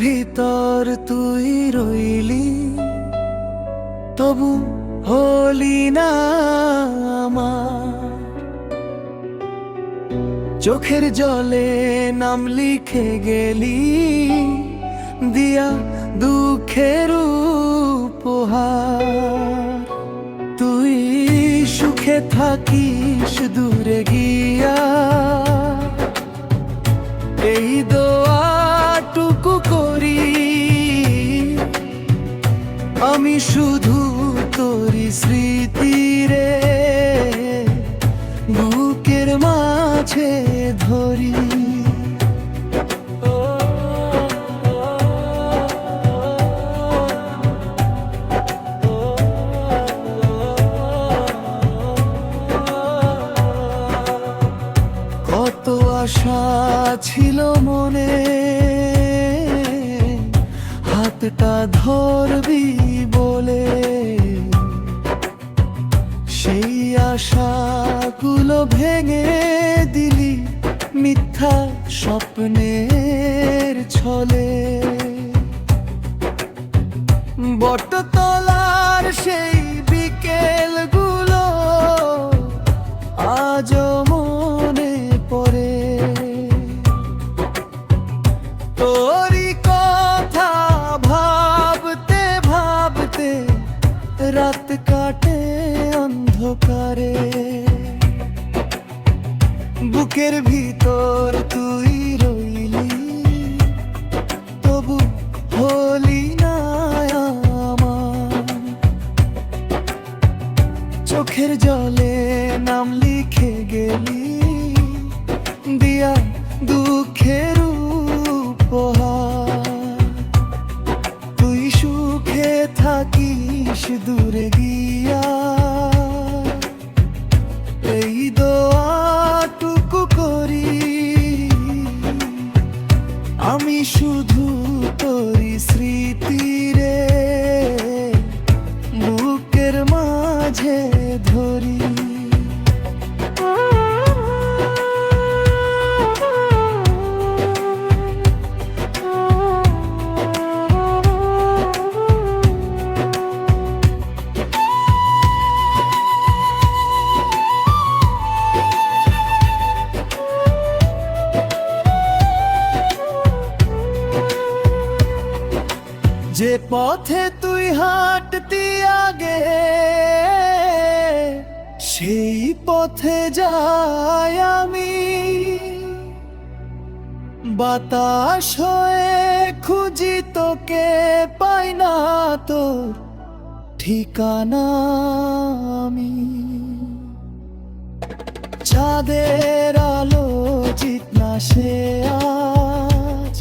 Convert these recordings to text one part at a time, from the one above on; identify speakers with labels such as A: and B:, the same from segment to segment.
A: ভিতর তুই রইলি, তবু হলি না আমার। চোখের জলে নাম লিখে গেলি, দিয়া দুঃখের উপহার। তুই সুখে থাকিস দূরে গিয়া, এই দোয়াটুকু করি। আমি শুধু তোরি স্মৃতিরে বুকের মাঝে ধরি। কত আশা ছিল মনে, হাতটা ধরবি বলে। সেই আশাগুলো ভেঙে দিলি মিথ্যা স্বপ্নের ছলে। বটতলার সেই বিকেলগুলো আজও মনে পড়ে। তোরই কথা ভাবতে ভাবতে রাত কাটে অন্ধকারে। বুকের ভিতর তুই রইলি, তবু হলি না আমার। চোখের জলে নাম লিখে গেলি, দিয়া দুঃখের উপহার। তুই সুখে থাকিস দূরে গিয়া, এই দোয়াটুকু করি। আমি শুধু তোরি স্মৃতিরে বুকের মাঝে ধরি। যে পথে তুই হাঁটতি আগে, সেই পথে যাই আমি। বাতাস হয়ে খুঁজি তোকে, পাই না তোর ঠিকানা আমি। চাঁদের আলো জিতনা সে আজ,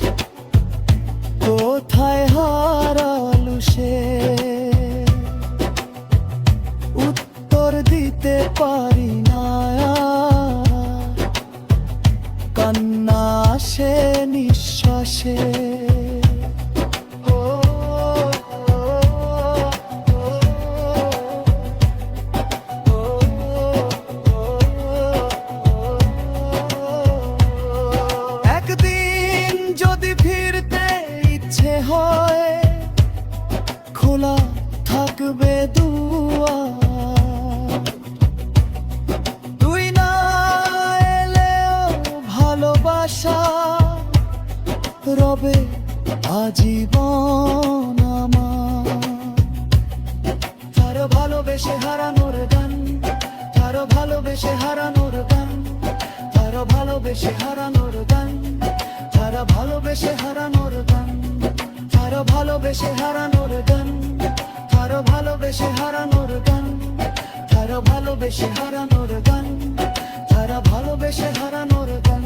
A: কোথায় হারালো সে। উত্তর দিতে পারি না, কান্না আসে নিঃশ্বাসে। একদিন যদি ফিরতে ইচ্ছে হয়, খোলা থাকবে দুয়ার। তুই না এলেও ভালোবাসা রবে আজীবন আমার। তারও ভালোবেসে হারানোর গান, তারও ভালোবেসে হারানোর গান, তারও ভালোবেসে হারানোর গান, তারা ভালোবেসে হারানোর গান, তারও ভালোবেসে হারানোর গান, তারও ভালোবেসে হারানোর গান, তারও ভালোবেসে হারানোর গান, তারা ভালোবেসে হারানোর গান।